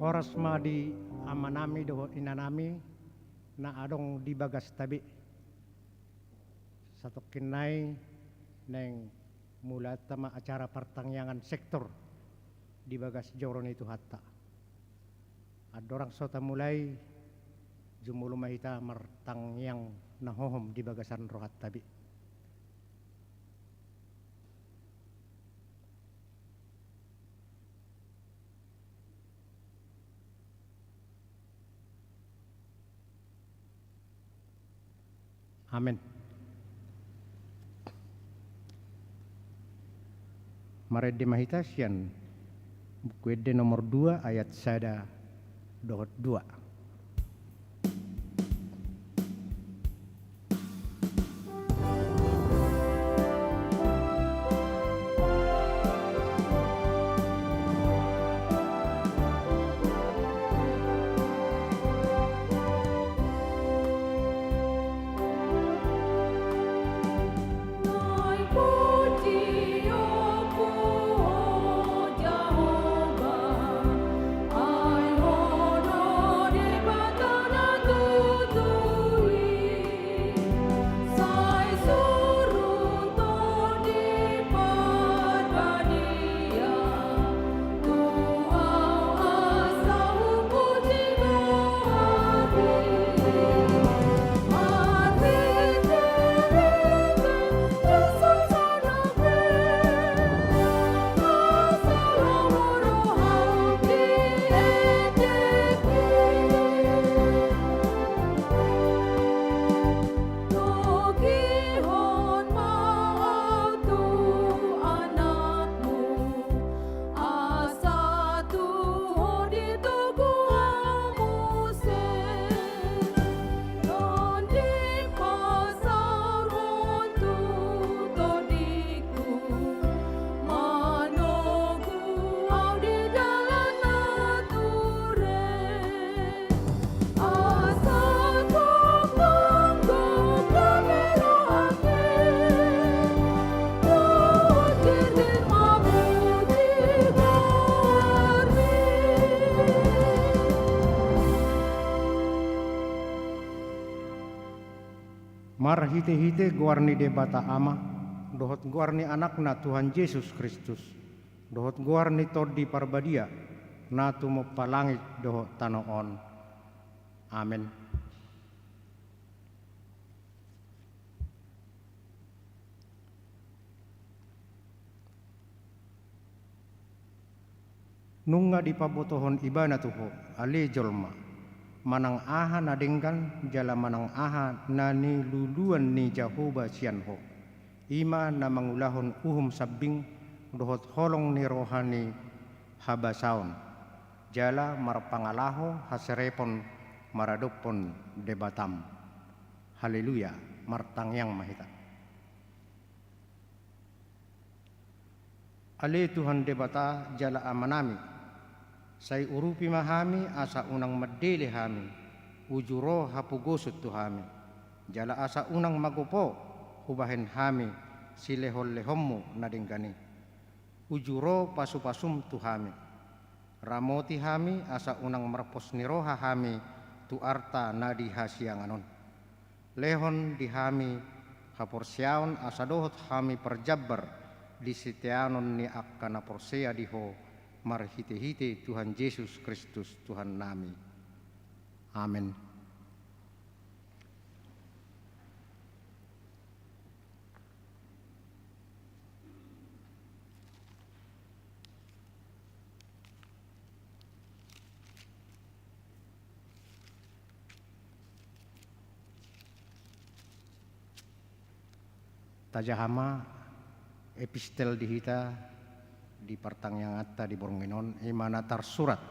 Oras madi amanami doho inanami na adong di bagas tabi. Satu kinay neng mula tama acara pertangyangan sektor di bagas joron itu hatta. Adorang sota mulai jumulu mahita martangyang nahohom di bagasan rohat tabi. Amin. Mared di mahita sian buku ede nomor 2 ayat sada dohot 2. Mar hite-hite guarni debata ama, dohot guarni anakna Tuhan Yesus Kristus, dohot guarni todi parbadia, na tumo palangit dohot tanoon. Amin. Nunga di pabotohon ibana tuho, ale jolma. Manang aha na denggan jala manang aha na ni luluan ni Jehovah sianho. Ima na mangulahon uhum sabing dohot holong ni rohani habasaon. Jala marpangalaho haserepon maradopon debatam. Haleluya, martangyang mahita. Ale Tuhan debata jala amanami. Say urupi mahami asa unang madele hami, ujuro hapugosot tu hami. Jala asa unang magupo, hubahen hami, silehol-lehommu nadinggani. Ujuro pasupasum tu hami. Ramoti hami asa unang marpos niroha hami, tu arta nadi hasianganon. Lehon di hami, haporsiaon asa dohot hami perjabar, di sitianon ni akkana porsea diho, marhite-hite Tuhan Yesus Kristus Tuhan nami. Amin. Tajahama epistel dihita di pertangyangatta di Bornginon imana tarsurat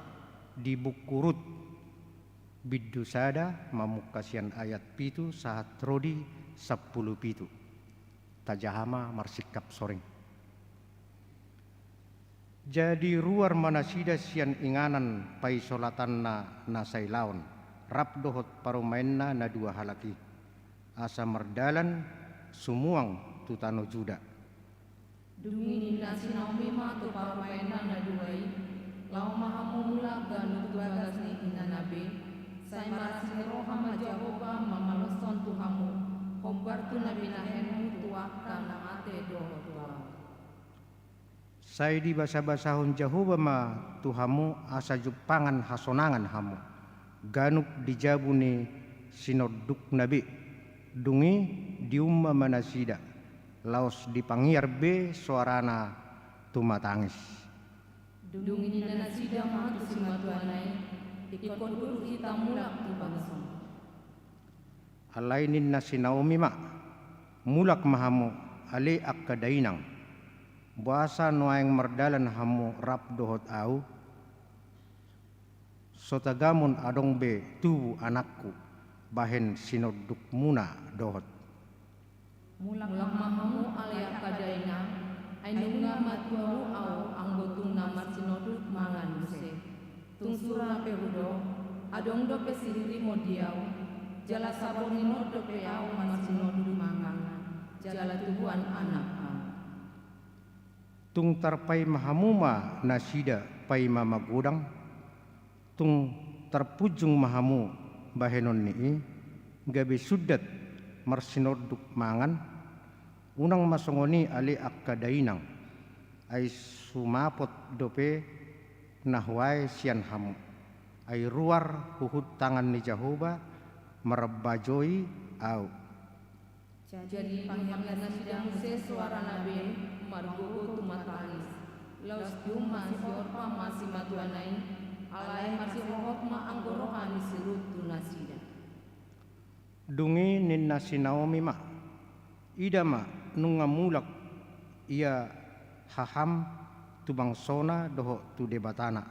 di bukurut biddusada mamukasian ayat pitu sahat rodi 10 pitu. Tajahama marsikap soring. Jadi ruar manasida sian inganan pai solatanna nasailaon rap dohot parumainna na 2 halaki asa merdalan sumuang tutano juda. Dumini na sinaumi ma tu parumainna na 2 lau mahamula ganu tubagas ni inanabe, say marasini roha majahoba mamaloson tuhamu, hombar tu nabi nahenu tuaka namate doho tuamu. Say di basa-basahon Jahoba ma tuhamu asa jupangan hasonangan hamu. Ganuk dijabu ni sinoduk nabi. Dungi diumma manasida. Laos dipangiar be suarana tumatangis. Dungi nina nasida mahatu simatuanay, ikon guru kita mulak tu bangson. Alainin na si Naomi ma. Mulak mahamu ali akkadainang. Buasa nuayang mardalan hamu rap dohot au. Sotagamun adong be tubu anakku. Bahen sinoduk muna dohot. Mulak mahamu alaya kadaina, ay nunga matuaru au ang botung namat sinoduk mangan muse. Tung sura pehudo, adong do pe siriri mo diaw, jala sabor ninodo pe au man sinoduk mangan, jala tubuan anak. Tung tarpay mahamuma nasida pay mamagudang. Tung terpujung mahamu bahenon nii. Gabi sudat marsinoduk mangan. Unang masongoni ali akkadainang. Ay sumapot dope nahway siyan hamu. Ay ruar huhud tangan ni Jahoba marabajoy au. Jadi panggilan sidang se suara nabi margogo tumatanis. Laus diuma siorpa masih matuanai, alai masih rohok ma anggorohan sirut tunasida. Dungi ninna si Naomi ma. Ida ma nungamulak ia haham tubangsona doho tu debatana.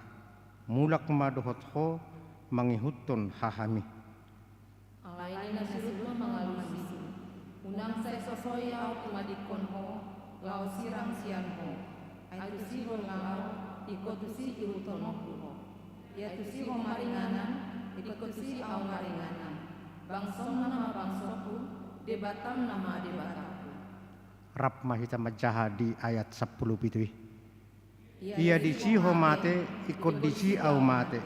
Mulak ma dohot ho mangihutton hahami. Alai nina sirut ma mangalusi. Unang say sosoyaw tumadikon ho, lau sirang siyan ho. Ay tusiro lau, iko tusi irutonok ho. Ya tusi ho maringanan, iko tusi aw maringanan. Bangson nama bangsoku, debatam nama debataku. Rap mahita majaha di ayat 10 pitui. Ia disi ho mate, ikut disi au mate.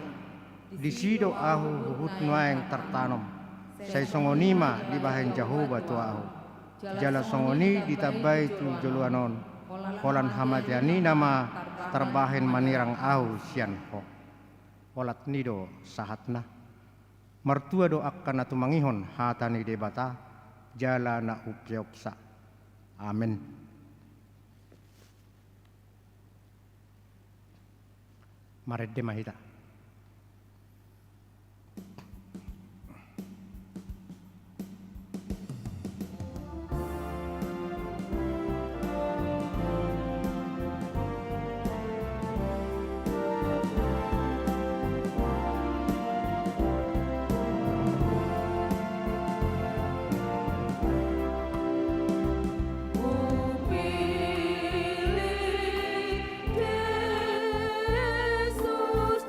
Disi do ahu huhut nuayang tertanam. Say songonima di bahen Jahoba tuahu. Jala songoni ditabay tu joluanon. Kolan hamatiani nama terbahen manirang ahu sian ho. Olat nido sahatna. Mertua do akan atu mangihon hatani debata. Jala na upyopsa. Amin. Maredde mahita. Jesús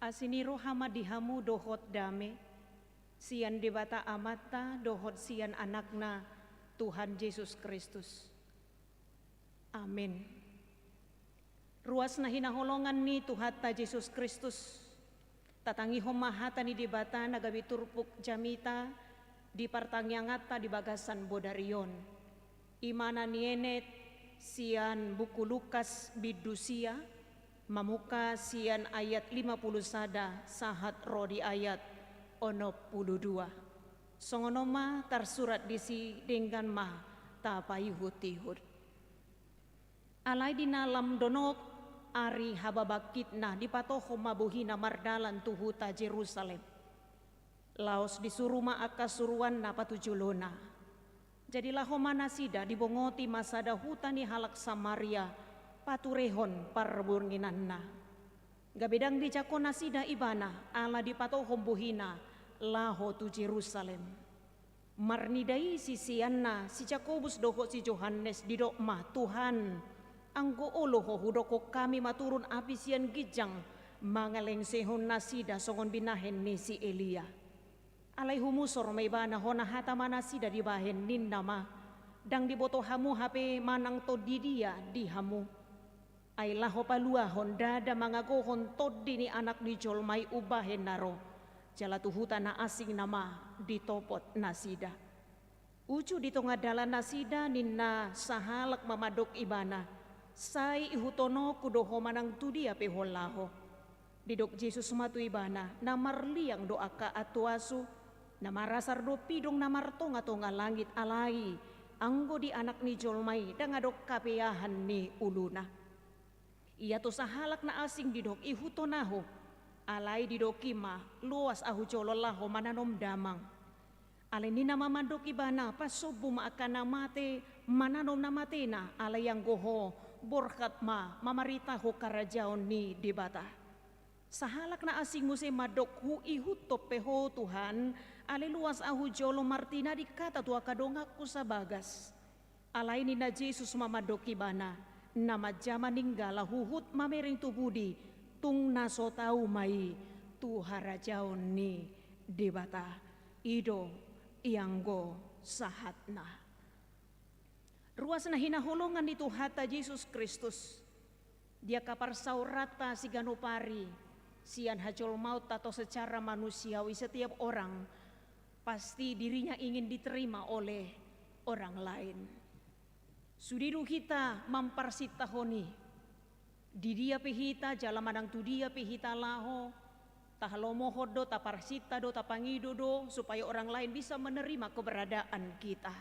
Asiniro hama dihamu dohot dame, sian debata amata dohot sian anakna Tuhan Yesus Kristus. Amin. Ruas na hinaholongan ni Tuhan ta Yesus Kristus, tatangi homahata ni debata nagabi turpuk jamita, di partangyangata di bagasan bodarion. Imana nienet sian buku Lukas bidusia, mamuka sian ayat 50 sada sahat rodi ayat 62. Songonoma tersurat disi dengan mah tapayuhut-ihut. Alay dinalam donok ari hababakitna dipatoho mabuhina mardalan tuhuta Jerusalem. Laos disuruh akasuruan na patujulona. Jadilah homana sida dibongoti masada hutani halak Samaria paturehon parburnginanna. Gabedang di jakona sida ibana ala dipatohom buhina laho tu Jerusalem. Marnidai sisianna si Jakobus doho si Johannes didokma Tuhan anggo oloho hudoko kami maturun api sian gijang mangaleng sehon nasida songon binahen ni si Elia. Alay humusor may bana hona hata manasida dibahen nin nama dang diboto hamu hape manang to didia di hamu. Ay laho palua hondada mangagohon todi ni anak ni jolmay ubahen naro. Jala tuhuta na asing nama ditopot nasida. Ucu ditongadalan nasida ninna sahalak mamadok ibana. Sai ihutono kudoho manang tudia peholaho. Didok Jesus matu ibana namarliang doa ka atuasu namarasar do pidong namartonga-tonga langit alai anggo di anak ni jolmai dangadok kapeahan ni uluna. Ia to sahalak na asing didok ihutonaho alai didok kima luas ahu jololaho mananom damang. Alay ni namamandok ibana pasobu maakana mate mananom namate na alay yang goho borkat mamarita ho karajaon ni debata. Sahalak na asing musay madok hu ihutop peho Tuhan alay luas ahu jolo martina di kata tua kadongak ko sa bagas. Alay ni na Jesus mamadok ibana na madjama ninggala huhut mamering tubudi tung naso tau may tuharajaon ni debata. Ido ianggo sahatna. Ruas na hinahulungan ni Tuhata Yesus Kristus. Dia kapar saurata si ganupari. Sian hajol maut atau secara manusiawi setiap orang. Pasti dirinya ingin diterima oleh orang lain. Sudiru kita mamparsitahoni. Di dia pehita jalamanang tu dia pehita laho. Tahalomohod do taparsita do tapangido do. Supaya orang lain bisa menerima keberadaan kita.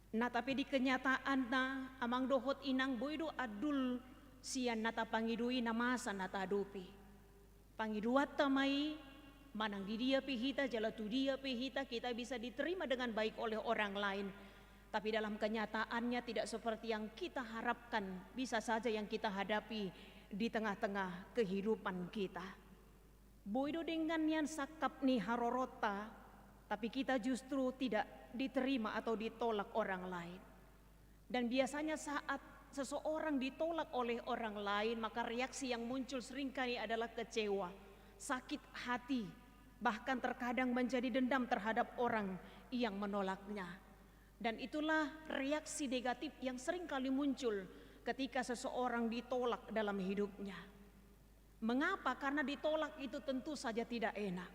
Nah tapi di kenyataan na amang dohot inang boydo adul sian nata pangidui namasa nata adupi. Pangiduat tamai manang di dia pihita jala tu dia pihita kita bisa diterima dengan baik oleh orang lain. Tapi dalam kenyataannya tidak seperti yang kita harapkan, bisa saja yang kita hadapi di tengah-tengah kehidupan kita. Boydo dengan yang sakap ni harorota, tapi kita justru tidak diterima atau ditolak orang lain. Dan biasanya saat seseorang ditolak oleh orang lain, maka reaksi yang muncul seringkali adalah kecewa, sakit hati, bahkan terkadang menjadi dendam terhadap orang yang menolaknya. Dan itulah reaksi negatif yang seringkali muncul ketika seseorang ditolak dalam hidupnya. Mengapa? Karena ditolak itu tentu saja tidak enak.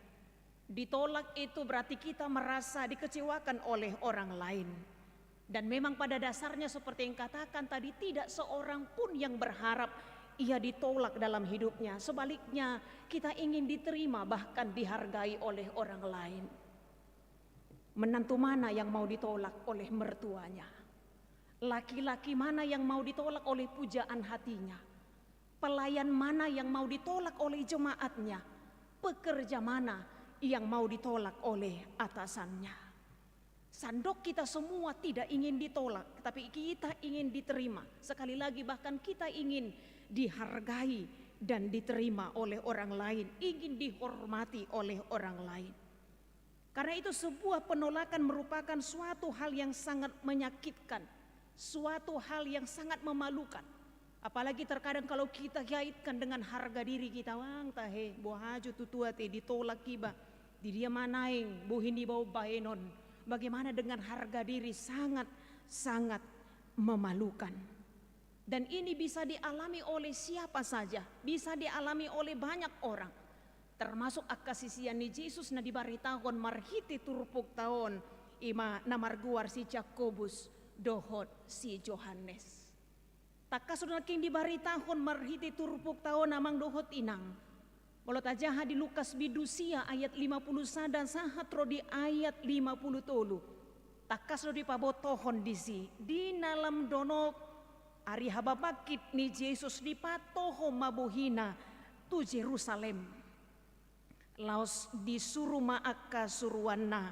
Ditolak itu berarti kita merasa dikecewakan oleh orang lain. Dan memang pada dasarnya seperti yang katakan tadi, tidak seorang pun yang berharap ia ditolak dalam hidupnya. Sebaliknya kita ingin diterima bahkan dihargai oleh orang lain. Menantu mana yang mau ditolak oleh mertuanya? Laki-laki mana yang mau ditolak oleh pujaan hatinya? Pelayan mana yang mau ditolak oleh jemaatnya? Pekerja mana yang mau ditolak oleh atasannya? Sandok kita semua tidak ingin ditolak, tapi kita ingin diterima. Sekali lagi bahkan kita ingin dihargai dan diterima oleh orang lain, ingin dihormati oleh orang lain. Karena itu sebuah penolakan merupakan suatu hal yang sangat menyakitkan, suatu hal yang sangat memalukan. Apalagi terkadang kalau kita kaitkan dengan harga diri kita, wang tahe bohaju tutua te ditolak kiba, di dia manaing buhini bau baenon. Bagaimana dengan harga diri sangat memalukan. Dan ini bisa dialami oleh siapa saja, bisa dialami oleh banyak orang. Termasuk akasisian ni Yesus na dibaritahon marhiti turpuk taon ima namarguar si Jakobus dohot si Johannes. Takas sudah king dibaritahon marhiti turpuk taon namang dohot inang. Molot aja di Lukas bidusia ayat 50 dan sahat ro di ayat 50 tolu. Takas ro di pabotohon di dalam donok ari hababakit ni Yesus di patoho mabuhina tu Jerusalem. Laos disuruh maaka suruana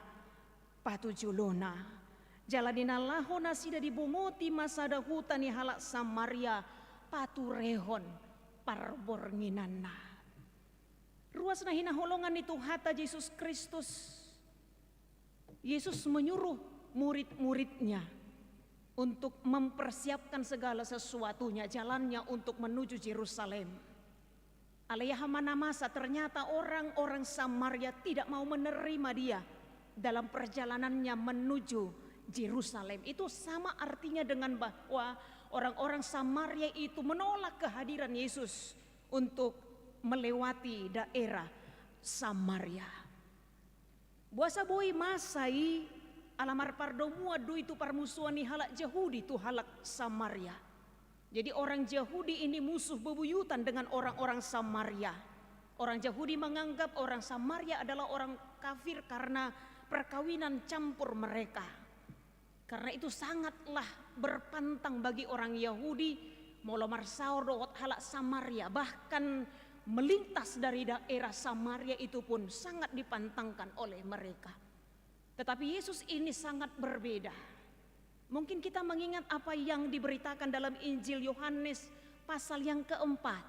patujulona. Jaladina laho nasida dibungoti masada hutan ni halak Samaria paturehon parbornginana. Ruas na hinaholongan itu hata Yesus Kristus. Yesus menyuruh murid-muridnya untuk mempersiapkan segala sesuatunya, jalannya untuk menuju Yerusalem. Alayahmana masa ternyata orang-orang Samaria tidak mau menerima dia dalam perjalanannya menuju Yerusalem. Itu sama artinya dengan bahwa orang-orang Samaria itu menolak kehadiran Yesus untuk melewati daerah Samaria. Buasa boy masai alamar pardomua du itu parmusuhan ni halak Yahudi tu halak Samaria. Jadi orang Yahudi ini musuh bebuyutan dengan orang-orang Samaria. Orang Yahudi menganggap orang Samaria adalah orang kafir karena perkawinan campur mereka. Karena itu sangatlah berpantang bagi orang Yahudi molomar saur dohot halak Samaria, bahkan melintas dari daerah Samaria itu pun sangat dipantangkan oleh mereka. Tetapi Yesus ini sangat berbeda. Mungkin kita mengingat apa yang diberitakan dalam Injil Yohanes pasal yang keempat.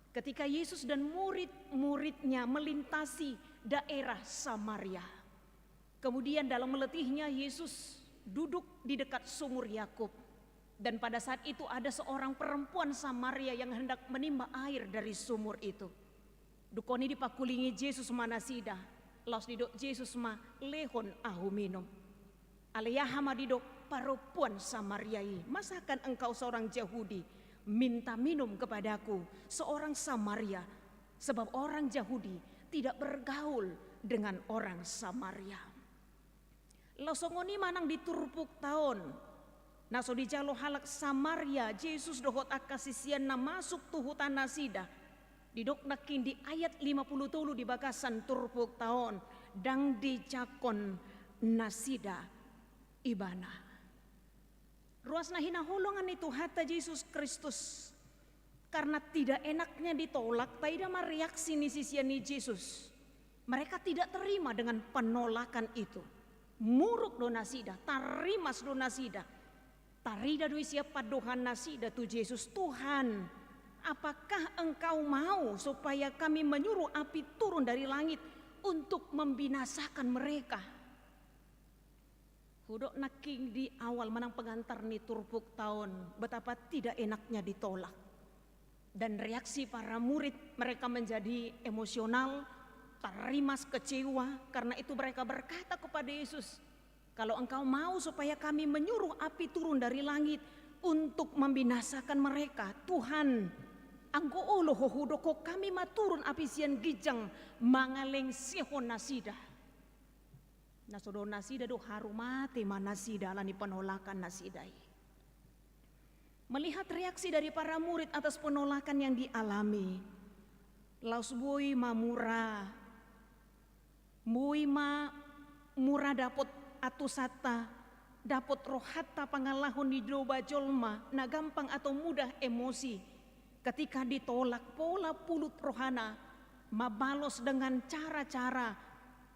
Ketika Yesus dan murid-muridnya melintasi daerah Samaria. Kemudian dalam meletihnya Yesus duduk di dekat sumur Yakub. Dan pada saat itu ada seorang perempuan Samaria yang hendak menimba air dari sumur itu. Dukoni dipakulingi Yesus manasida. Laos didok Yesus ma lehon ahu minum. Aleyahama didok perempuan Samariai. Masakan engkau seorang Yahudi minta minum kepadaku seorang Samaria. Sebab orang Yahudi tidak bergaul dengan orang Samaria. Laosongoni manang diturpuk tahun. Naso di jalo halak Samaria, Yesus dohot akasisian na masuk tu hutan nasida. Didok nakin di ayat 50 tulu di bagasan turpuk tahun. Dang di jakon nasida ibana. Ruas na hinaholongan itu hata Yesus Kristus. Karena tidak enaknya ditolak, tidak mereaksi ni sisian ni Yesus. Mereka tidak terima dengan penolakan itu. Muruk do nasida, tarimas do nasida. Tarida dui siapa dohan nasida tu Yesus. Tuhan, apakah engkau mau supaya kami menyuruh api turun dari langit untuk membinasakan mereka? Hudok naking di awal menang pengantar ni turpuk tahun, betapa tidak enaknya ditolak. Dan reaksi para murid mereka menjadi emosional, tarimas, kecewa. Karena itu mereka berkata kepada Yesus, kalau engkau mau supaya kami menyuruh api turun dari langit untuk membinasakan mereka, Tuhan, angko olo hohudoko kami maturun api sian gijang mangaleng sihon nasida. Nasodo nasida do harumate manasida lani penolakan nasidai. Melihat reaksi dari para murid atas penolakan yang dialami, laus bui mamura, bui ma mura dapot atusata, dapot rohata pangalahon di doba jolma, na gampang atau mudah emosi. Ketika ditolak pola pulut rohana, mabalos dengan cara-cara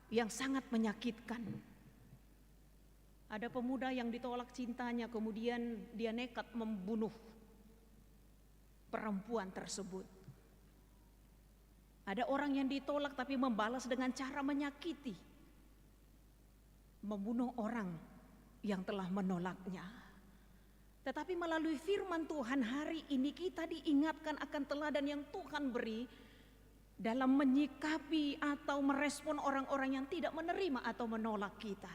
yang sangat menyakitkan. Ada pemuda yang ditolak cintanya, kemudian dia nekat membunuh perempuan tersebut. Ada orang yang ditolak tapi membalas dengan cara menyakiti, membunuh orang yang telah menolaknya. Tetapi melalui firman Tuhan hari ini kita diingatkan akan teladan yang Tuhan beri dalam menyikapi atau merespon orang-orang yang tidak menerima atau menolak kita.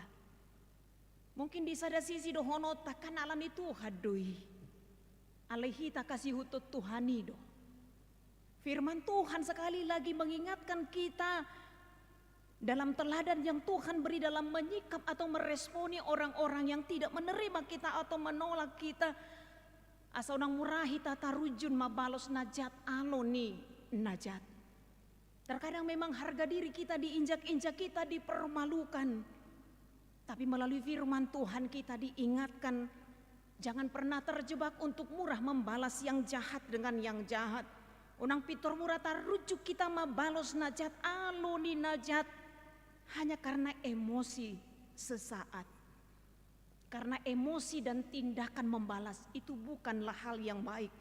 Mungkin di sada sisi dohono takkan alam itu hadui. Alehi tak kasih hutut Tuhanido. Firman Tuhan sekali lagi mengingatkan kita dalam teladan yang Tuhan beri dalam menyikap atau meresponi orang-orang yang tidak menerima kita atau menolak kita. Asa unang murahi tata rujun mabalos najat aloni najat. Terkadang memang harga diri kita diinjak-injak, kita dipermalukan. Tapi melalui firman Tuhan kita diingatkan, jangan pernah terjebak untuk murah membalas yang jahat dengan yang jahat. Unang pitor murah tarujuk kita mabalos najat aloni najat. Hanya karena emosi sesaat. Karena emosi dan tindakan membalas itu bukanlah hal yang baik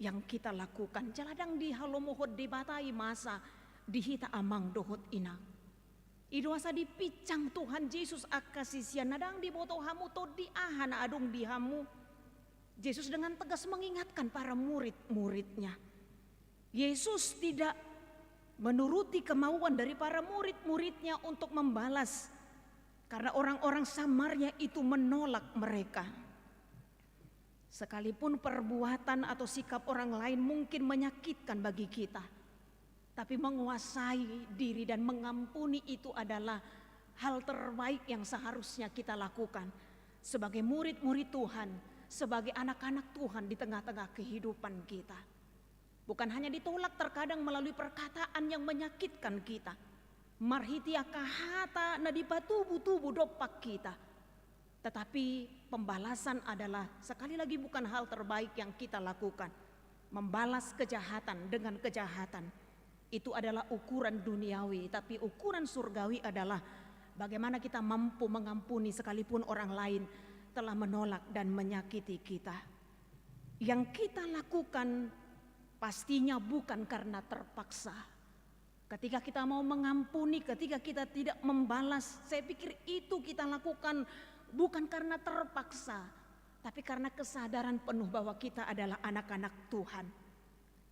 yang kita lakukan. Jaladang di halomohod dibatai masa dihita amang dohot ina. Idoasa dipicang Tuhan Yesus akasisian nadang di boto hamu to di ahana adung di hamu. Yesus dengan tegas mengingatkan para murid-muridnya. Yesus tidak menuruti kemauan dari para murid-muridnya untuk membalas karena orang-orang Samaria itu menolak mereka. Sekalipun perbuatan atau sikap orang lain mungkin menyakitkan bagi kita, tapi menguasai diri dan mengampuni itu adalah hal terbaik yang seharusnya kita lakukan sebagai murid-murid Tuhan, sebagai anak-anak Tuhan di tengah-tengah kehidupan kita. Bukan hanya ditolak terkadang melalui perkataan yang menyakitkan kita. Marhitia kahata na dipatubu-tubu dopak kita. Tetapi pembalasan adalah sekali lagi bukan hal terbaik yang kita lakukan. Membalas kejahatan dengan kejahatan. Itu adalah ukuran duniawi. Tapi ukuran surgawi adalah bagaimana kita mampu mengampuni sekalipun orang lain telah menolak dan menyakiti kita. Yang kita lakukan pastinya bukan karena terpaksa. Ketika kita mau mengampuni, ketika kita tidak membalas, saya pikir itu kita lakukan bukan karena terpaksa, tapi karena kesadaran penuh bahwa kita adalah anak-anak Tuhan.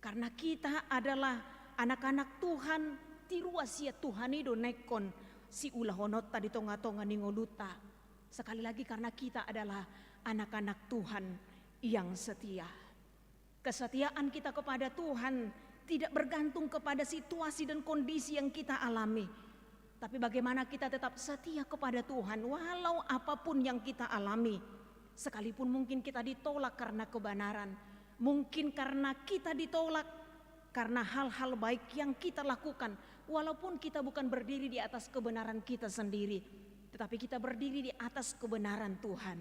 Karena kita adalah anak-anak Tuhan, tiruasia Tuhan itu nekon si ulahonot tadi tonga-tonga ningoluta. Sekali lagi karena kita adalah anak-anak Tuhan yang setia. Kesetiaan kita kepada Tuhan tidak bergantung kepada situasi dan kondisi yang kita alami. Tapi bagaimana kita tetap setia kepada Tuhan walau apapun yang kita alami. Sekalipun mungkin kita ditolak karena kebenaran. Mungkin karena kita ditolak karena hal-hal baik yang kita lakukan. Walaupun kita bukan berdiri di atas kebenaran kita sendiri. Tetapi kita berdiri di atas kebenaran Tuhan.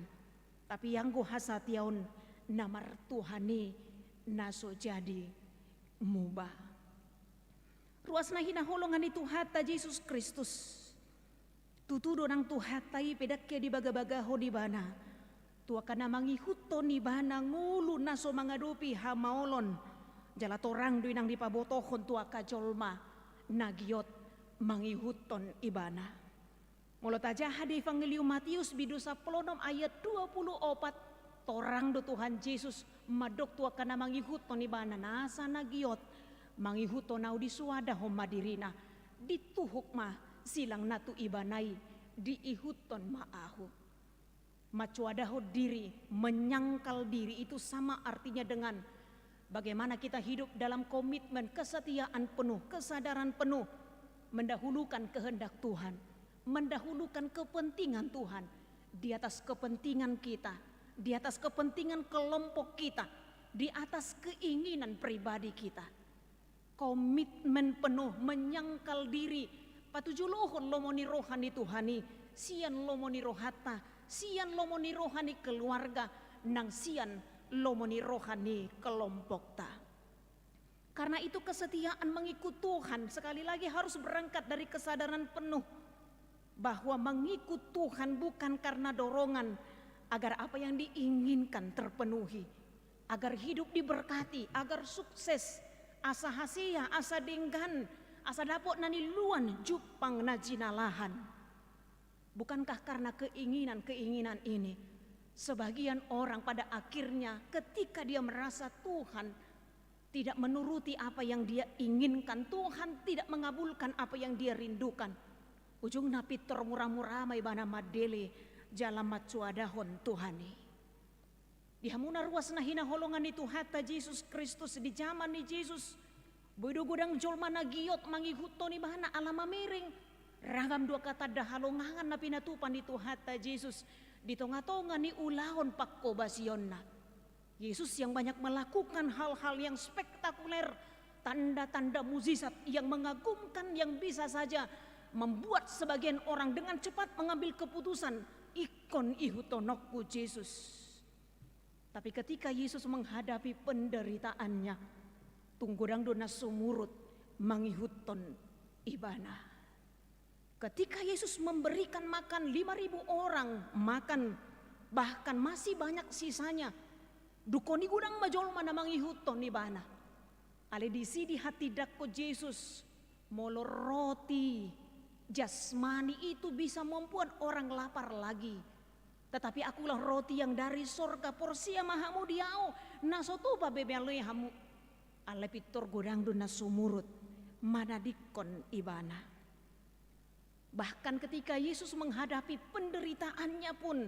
Tapi yang hasatiaun namar Tuhani naso jadi mubah. Ruas nahina holongan itu hata Yesus Kristus. Tutudo nang tuhatai pedaknya di baga-baga ho di bana. Tua kana mangihuto ni bana ngulu naso mangadupi hamaolon. Jala torang duinang dipabotohon tua kajolma nagiot mangihuton ibana. Mulot aja hadi Evangelium Matius bidusa pelonom ayat 24. Torang do Tuhan Yesus madok tua kana mangihut no nibana nasa nagiot mangihut to nau disuada ho madirina dituhuk mah silang natu ibanai diihuton maahu. Macuadaho diri, menyangkal diri itu sama artinya dengan bagaimana kita hidup dalam komitmen kesetiaan penuh, kesadaran penuh, mendahulukan kehendak Tuhan, mendahulukan kepentingan Tuhan di atas kepentingan kita, di atas kepentingan kelompok kita, di atas keinginan pribadi kita. Komitmen penuh, menyangkal diri, patujulohon lomoni rohani Tuhani, sian lomoni rohata, sian lomoni rohani keluarga, nang sian lomoni rohani kelompok ta. Karena itu kesetiaan mengikut Tuhan sekali lagi harus berangkat dari kesadaran penuh bahwa mengikut Tuhan bukan karena dorongan agar apa yang diinginkan terpenuhi, agar hidup diberkati, agar sukses, asa hasia, asa denggan, asa dapot nani luan jupang najinalahan. Bukankah karena keinginan-keinginan ini, Sebagian orang pada akhirnya ketika dia merasa Tuhan tidak menuruti apa yang dia inginkan, Tuhan tidak mengabulkan apa yang dia rindukan, ujung napi termurah-murah may bana madele jalan macuadahon Tuhani. Di hamuna ruas na hinaholongan ni Tuhata Jesus Kristus di zaman ni Jesus, budugudang jolma nagiyot mangihuto ni bahana alama miring, ragam dua kata dahalongangan na pinatupan ni Tuhata Jesus, di tonga-tonga ni ulahon pakkobasyon na. Yesus yang banyak melakukan hal-hal yang spektakuler, tanda-tanda mukjizat yang mengagumkan yang bisa saja membuat sebagian orang dengan cepat mengambil keputusan ikon ihutonokku Yesus. Tapi ketika Yesus menghadapi penderitaannya, tunggurang dona sumurut mangihuton ibana. Ketika Yesus memberikan makan 5.000 orang makan, bahkan masih banyak sisanya, dukoni gudang majol mana mangihuton ibana. Ale di sini hati dakko Yesus molor roti jasmani itu bisa membuat orang lapar lagi. Tetapi akulah roti yang dari sorga porsia mahamu diao nasotuba bebele hamu. Ale pitor gudang dona sumurut manadikon ibana. Bahkan ketika Yesus menghadapi penderitaannya pun,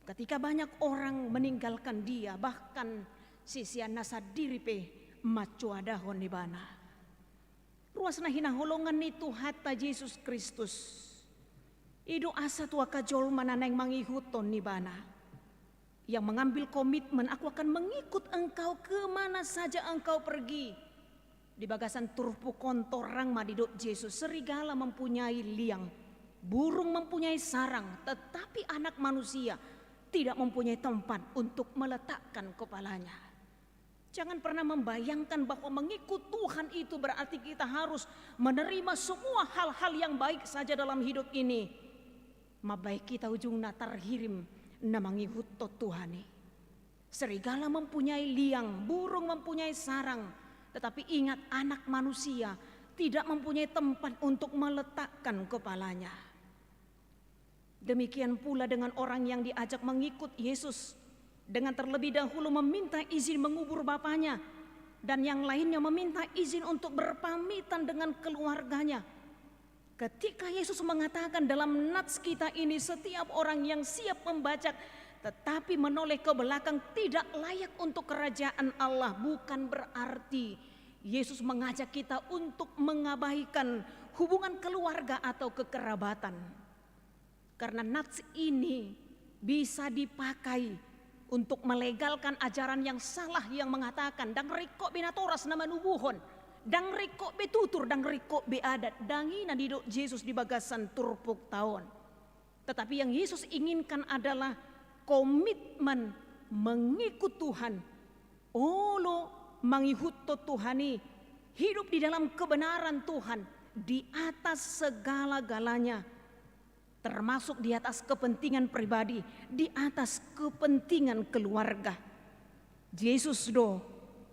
ketika banyak orang meninggalkan dia, bahkan sisian nasa diripe macuadahon ibana. Ruas na hinaholongan ni Tuhata Yesus Kristus. Ido asa tua kajol mananeng mangihuton ibana. Yang mengambil komitmen, aku akan mengikut engkau kemana saja engkau pergi. Di bagasan turpu kontorang madidok Yesus, serigala mempunyai liang, burung mempunyai sarang, tetapi anak manusia tidak mempunyai tempat untuk meletakkan kepalanya. Jangan pernah membayangkan bahwa mengikut Tuhan itu berarti kita harus menerima semua hal-hal yang baik saja dalam hidup ini. Mabaik kita ujungna tarhirim namangihut Tuhani. Serigala mempunyai liang, burung mempunyai sarang, tetapi ingat anak manusia tidak mempunyai tempat untuk meletakkan kepalanya. Demikian pula dengan orang yang diajak mengikut Yesus, dengan terlebih dahulu meminta izin mengubur bapaknya, dan yang lainnya meminta izin untuk berpamitan dengan keluarganya. Ketika Yesus mengatakan dalam nats kita ini, setiap orang yang siap membaca tetapi menoleh ke belakang tidak layak untuk kerajaan Allah, bukan berarti Yesus mengajak kita untuk mengabaikan hubungan keluarga atau kekerabatan. Karena nats ini bisa dipakai untuk melegalkan ajaran yang salah yang mengatakan dang riko binatoras nama nubuhon, dang riko betutur, dang riko beadat, dangi nadidok Yesus di bagasan turpuk tahun. Tetapi yang Yesus inginkan adalah komitmen mengikut Tuhan. Olo mangihutto Tuhani, hidup di dalam kebenaran Tuhan di atas segala-galanya, termasuk di atas kepentingan pribadi, di atas kepentingan keluarga. Yesus do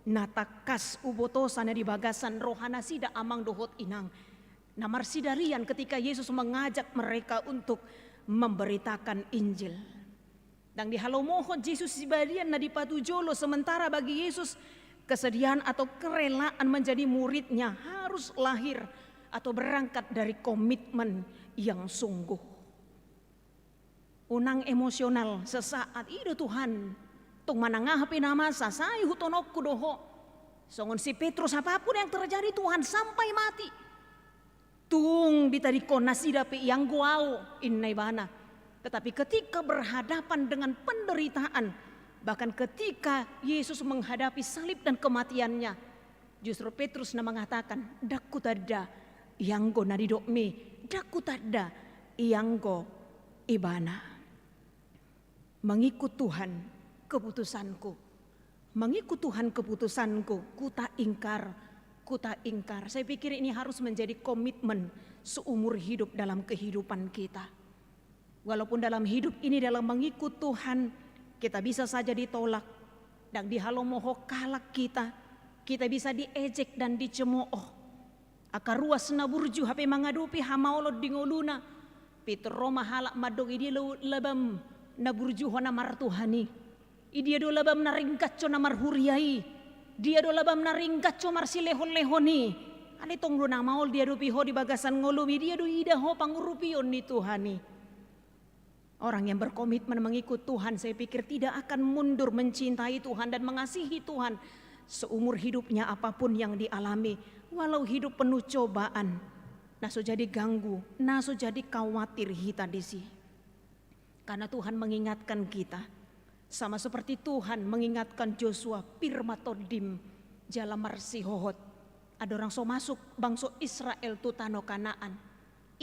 natakas ubotosana di bagasan rohana sida amang dohot inang. Namar sidarian ketika Yesus mengajak mereka untuk memberitakan Injil. Dan di halomohon Yesus sibadian na dipatujolo, sementara bagi Yesus kesediaan atau kerelaan menjadi muridnya harus lahir atau berangkat dari komitmen yang sungguh. Unang emosional sesaat itu Tuhan tung manangahapi nama sasai hutonok kudoho. Songon si Petrus apapun yang terjadi Tuhan sampai mati. Tung bitadiko nasidapi yang guau innai bana. Tetapi ketika berhadapan dengan penderitaan, bahkan ketika Yesus menghadapi salib dan kematiannya, justru Petrus mengatakan, "Dakku tada ianggo nadidokme, dakku tada ianggo ibana." Mengikut Tuhan keputusanku, mengikut Tuhan keputusanku, kuta ingkar. Saya pikir ini harus menjadi komitmen seumur hidup dalam kehidupan kita. Walaupun dalam hidup ini dalam mengikut Tuhan kita bisa saja ditolak dan dihalomoho kalak kita bisa diejek dan dicemooh. Akar ruas na burju hape mangadupi hamaolod dingoluna, Peter Roma halak madog ini lebam na burjuho na martuhani. Idia do labam na ringkat co na marhuriai. Dia do labam na ringkat co marsilehon-lehoni. Ani tong do na maol dia do piho di bagasan ngolumi. Dia do ida ho pangurupion ni Tuhani. Orang yang berkomitmen mengikut Tuhan, saya pikir tidak akan mundur mencintai Tuhan dan mengasihi Tuhan seumur hidupnya apapun yang dialami. Walau hidup penuh cobaan, naso jadi ganggu, naso jadi khawatir hita disi. Karena Tuhan mengingatkan kita, sama seperti Tuhan mengingatkan Joshua, Pirmatodim, jala marsihohot. Ada orang so masuk bangsa Israel tu tano Kanaan.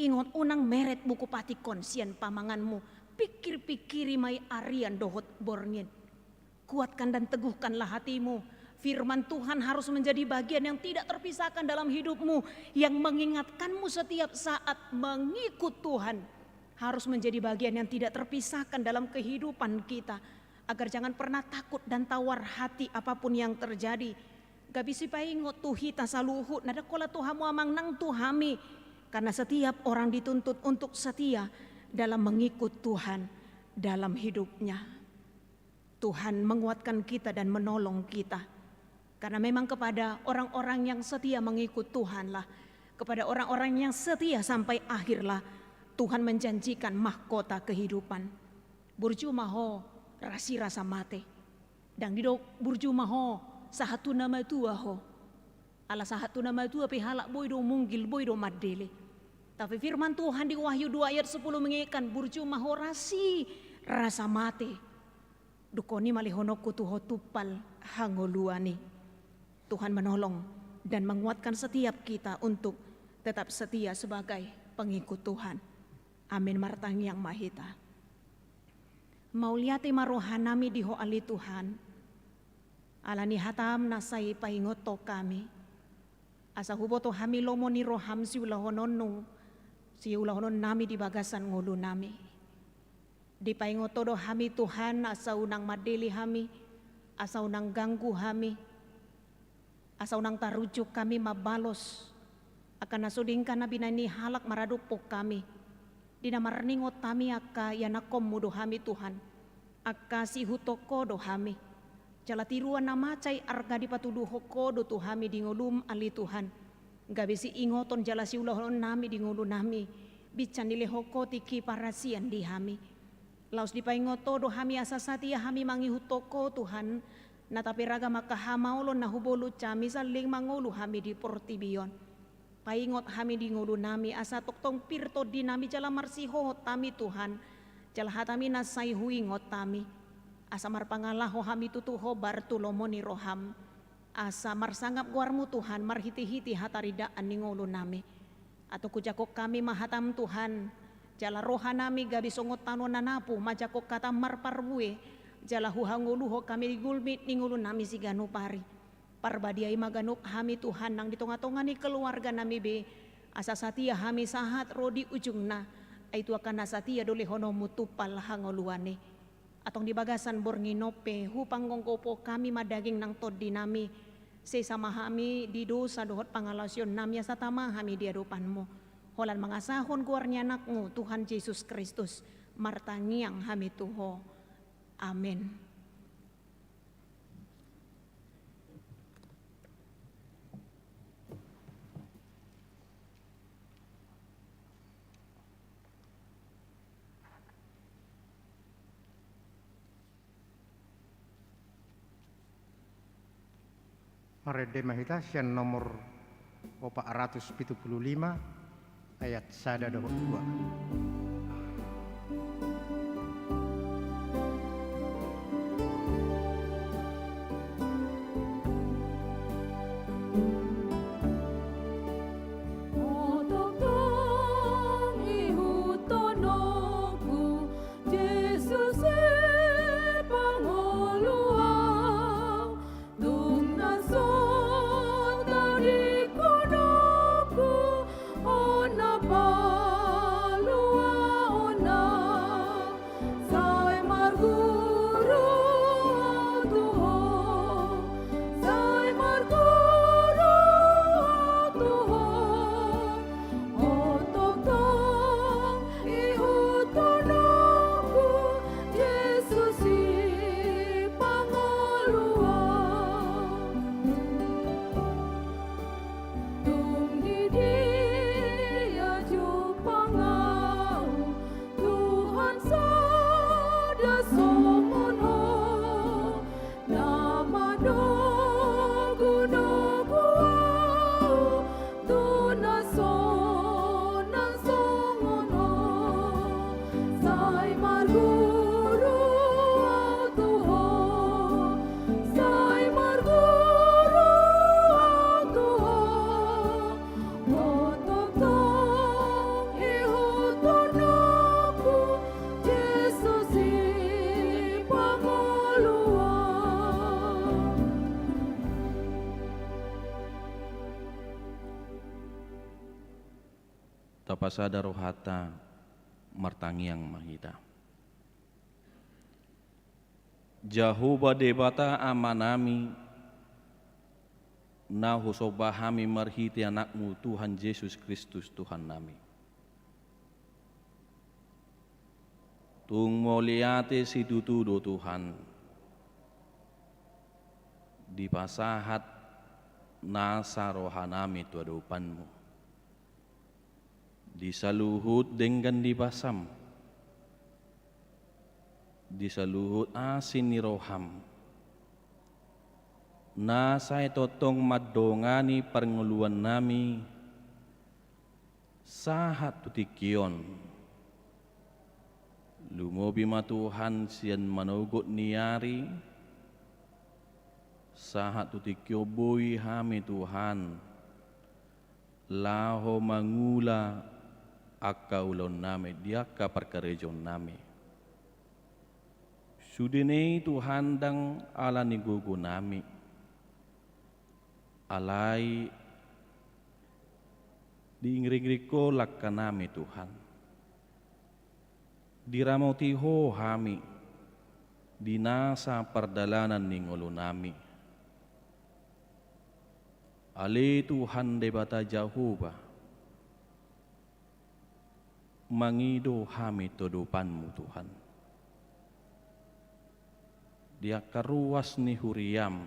Ingot unang meret buku patikon sian pamanganmu. Pikir-pikiri mai arian dohot borngin. Kuatkan dan teguhkanlah hatimu. Firman Tuhan harus menjadi bagian yang tidak terpisahkan dalam hidupmu. Yang mengingatkanmu setiap saat mengikut Tuhan. Harus menjadi bagian yang tidak terpisahkan dalam kehidupan kita. Agar jangan pernah takut dan tawar hati apapun yang terjadi. Gabisi paingot tuhita saluhut. Nada kola tuhamu amang nang tuhami. Karena setiap orang dituntut untuk setia dalam mengikut Tuhan dalam hidupnya. Tuhan menguatkan kita dan menolong kita. Karena memang kepada orang-orang yang setia mengikut Tuhanlah, kepada orang-orang yang setia sampai akhirlah Tuhan menjanjikan mahkota kehidupan. Burju maho rasi rasa mate. Dan di burju maho sahatu nama tua ho. Ala sahatu nama tua pihalak boy do munggil boy do madele. Tapi firman Tuhan di Wahyu 2 ayat 10 mengingatkan burju maho rasi rasa mate. Dukoni malihonoku tuho tupal hangoluani. Tuhan menolong dan menguatkan setiap kita untuk tetap setia sebagai pengikut Tuhan. Amin martang yang mahita. Mauliati marohanami diho ali Tuhan. Alani hatam nasai paingoto kami. Asa huboto hami lomo ni roham siulahononu. Siulahonon nami di bagasan ngulu nami. Di paingoto do hami Tuhan asa unang madeli hami. Asa unang ganggu hami. Asa unang tarujuk kami mabalos. Akan nasudingkan na binani halak maradupok kami. Dina marningot kami aka yanakom mudo hami Tuhan. Aka si hutoko do hami. Jala tiruan na macay arga di patuduho ko do tuhami di ngulum ali Tuhan. Gabisi ingoton jala siulahon nami di ngulu nami. Bican nilehoko tiki parasian di hami. Laus di paingoto do hami asa satia hami mangihutoko Tuhan. Na tapi raga makahamaulo na hubolo cami saling mangulu hami di portibion. Paingot hami di ngulu nami asa toktong pirto di nami jala marsiho tami Tuhan. Jala hatami nasay huingot tami. Asa marpangalaho hami tutuho bartulomo ni roham. Asa marsangap guarmu Tuhan marhiti-hiti hataridaan ni ngulu nami. Atau kujakok kami mahatam Tuhan. Jala roha nami gabi songot tano nanapu majakok kata marparbuwe. Jala huhanguluho kami digulmit ningulu nami si ganu pari. Parbadiay maganuk hami Tuhan nang ditonga-tonga ni keluarga nami be. Asa satia hami sahat rodi ujung na. Aitu akan nasatia dole hono mutupal hangoluane. Atong di bagasan bornginope hupang gongkopo kami madaging nang tod dinami. Sesama hami di dosa dohot pangalasyon nami asa tama hami di adupanmu. Holan mangasahon guarnya anakmu Tuhan Yesus Kristus. Martangiang hami tuho. Amin. Marede mahita sian nomor 475 ayat 1 2. tapasada rohata martangiang mahita. Jehovah debata amanami na husobahami marhiti anakmu Tuhan Yesus Kristus Tuhan nami. Tung moliate si tutudo Tuhan di pasahat nasa rohanami tuadupanmu. Di saluhut dengan di basam, di saluhut asin ni roham, nasa totong madongani panguluan nami sahat tutikion. Lumobi matuhan sian manugot niari sahat tutikyo boy hami Tuhan laho mangula akka ulon nami diaka perkarejon nami. Sudine Tuhan dang ala ni gugu nami alai diingrig-ingrig lakka nami Tuhan. Diramoti-ho hami dinasa perdalanan ning ulo nami. Ale Tuhan debata Jehovah mangido hami todupanmu Tuhan. Dia karuas ni huriam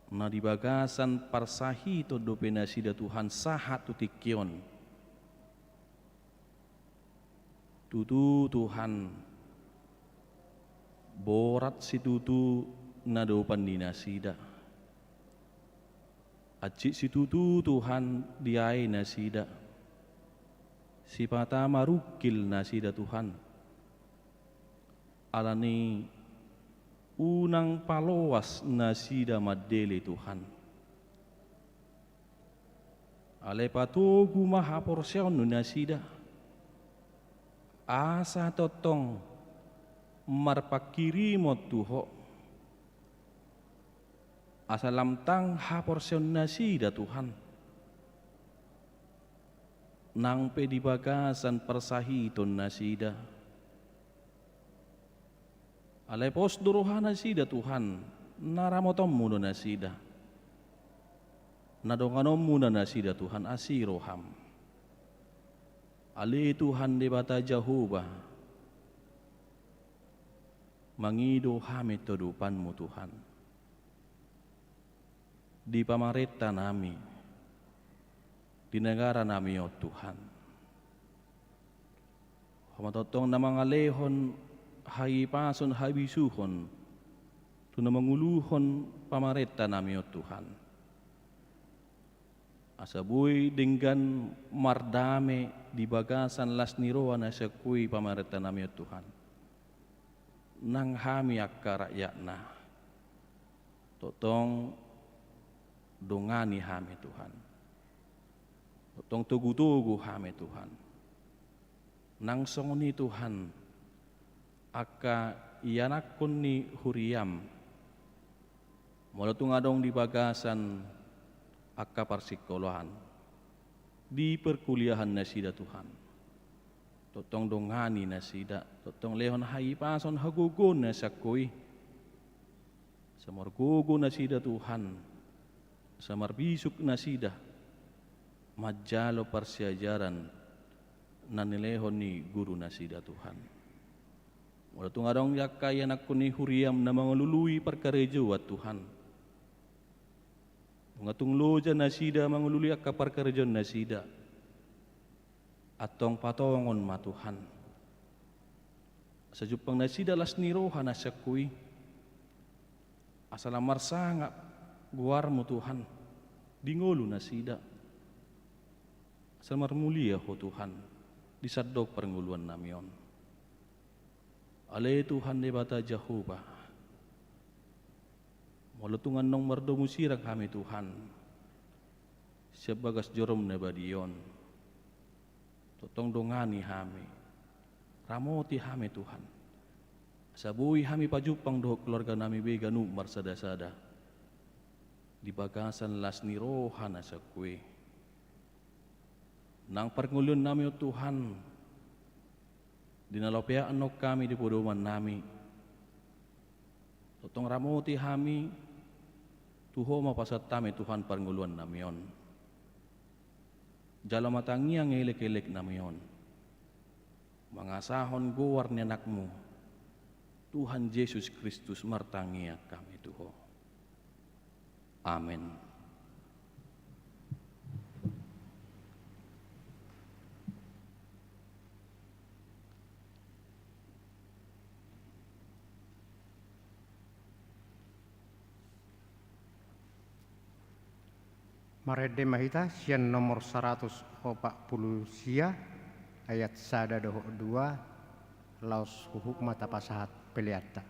na dibagasan parsahi todopenasida Tuhan sahat tutikyon. Tutu Tuhan borat si tutu na dopan dinasida. Acik si tutu Tuhan diai nasida. Si pata marukil nasida Tuhan. Alani unang palowas nasida madele Tuhan. Ale patugu maha porsyon nasida. Asa totong marpakiri mo tuho. Asa lamtang ha porsyon nasida Tuhan. Nang pedibagasan persahiton nasida. Alepos duruhan nasida Tuhan. Naramotom muna nasida. Nadonganom muna nasida Tuhan asiroham. Ali Tuhan debata Jehovah mangido hami todupanmu Tuhan. Di pamareta nami, di negara nami o Tuhan. Humatotong na mga lehon haipason habisuhon, tunamanguluhon pamareta nami o Tuhan. Asabuy dengan mardame di bagasan las niroa na sa kui pamarita nami o Tuhan. Nang hami akka rakyat na. Totong dungani hami Tuhan. Totong tugu-tugu hami Tuhan. Nang songoni Tuhan akka iyanakon ni huriam. Mula tungadong di bagasan akka parsikolohan di perkuliahan nasida Tuhan. Totong dongani nasida, totong lehon haipason hagugon na sakui. Samargugo nasida Tuhan, samarbisuk nasida, majalo parsiajaran na nilehon ni guru nasida Tuhan. Wala tungadong yakayan ako ni huriam na mga lului parkarejo at Tuhan. Mga tunglo dyan nasida, mangululi ak kaparkarjon nasida. Atong patongon matuhan. Sa jupang nasida las niroha na sakui. Asala marsanga guar mo Tuhan. Dingolo nasida. Asala marmulia ho Tuhan. Disadok paranguluan namion. Ale Tuhan debata Jehovah. Mulutungan nong mardomusirang kami Tuhan. Sebagas jorom na badiyon. Totong dongani kami. Ramoti kami Tuhan. Sabuhi kami pajupang doh keluarga nami beganu marsada-sada. Di bagasan las niroha na sa kue. Nang perngulun nami o Tuhan, dinalapiaan no kami di puduman nami. Totong ramuti hami, tuho mapasat tami Tuhan pernguluan namion. Jala matangi ang ilik-ilik namion. Mangasahon guwar ni anakmu, Tuhan Yesus Kristus martangia kami tuho. Amin. Marede mahita sian nomor 140 sia ayat 1-2 laos hukum mata pasahat peliata.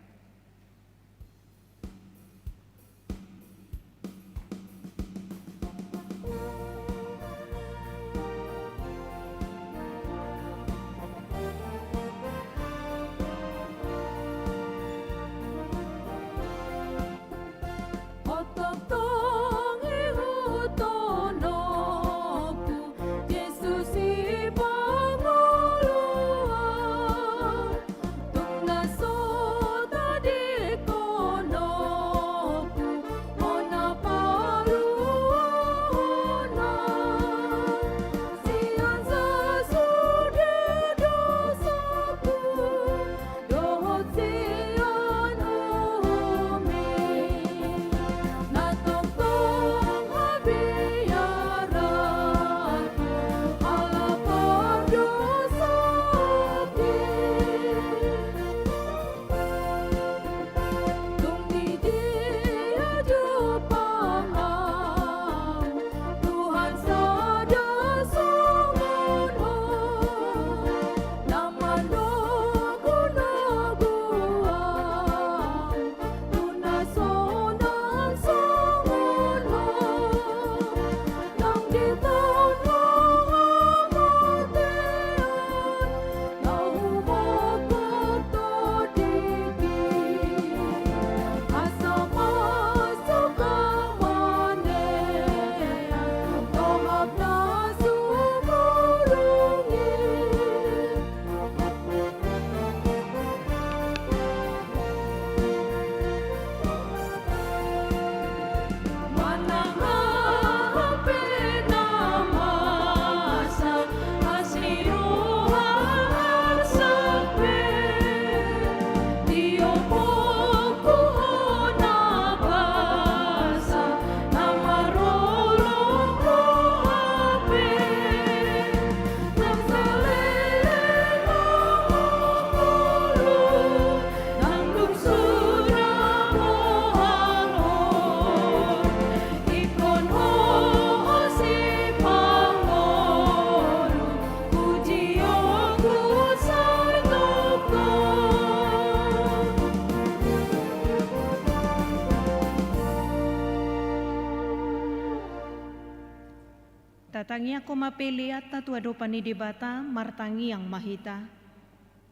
Tatangi ako mapili at tatuado pa ni dibata, martangi ang mahita.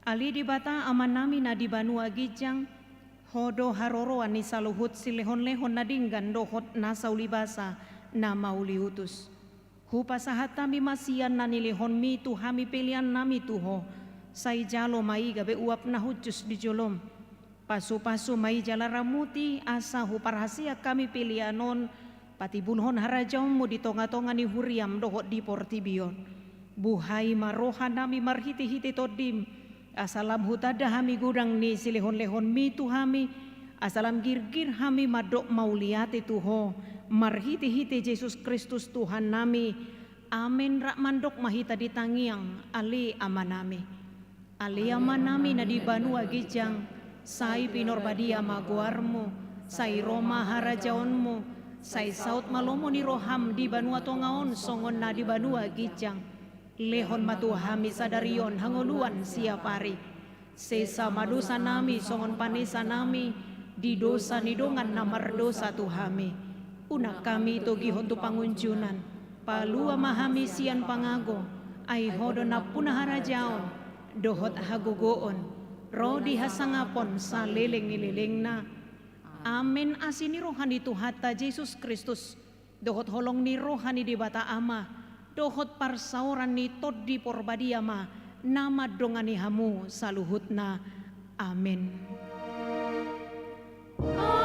Ali dibata aman namin na dibanua gidyang, hodo haroroan ni saluhut silehon-lehon na dinggan dohot nasa ulibasa na mauliutus. Hupasahat tami masiyan na nilihon mi tuhami pilian nami tuho, say jalo mai gabe uap na hudjus di jolom. Pasu-pasu mai jala ramuti asa huparhasia kami pilianon, pati bunhon harajaw mo di tonga-tonga ni huriam dohot di portibion. Buhay maroha nami marhiti-hiti todim, asalam hutada hami gudang ni silehon-lehon mi tuhami, asalam girgir hami madok mauliati tuho, marhiti-hiti Yesus Kristus Tuhan nami. Amin rak mandok mahita di tangiang ali amanami. Ali amanami na di banua gijang, say pinorbadia maguarmo, say Roma harajaonmo, say saut malomo ni roham di banua tongaon songon na di banua gijang. Lehon matuhami sadarion hangoluan siapari. Sesa madosa nami songon panesa nami, di dosa ni dongan namar dosa tuhami. Una kami to gihon tu pangunjunan, palua mahami sian pangago, ay hodo na punaharajaon, dohot hagugoon, rodi hasangapon sa leleng-leleng na. Amin asini rohani Tuhata Yesus Kristus, dohot holong ni rohani di bata ama, dohot parsauran ni toddi porbadiama, nama dongani hamu saluhutna. Amin. Amin.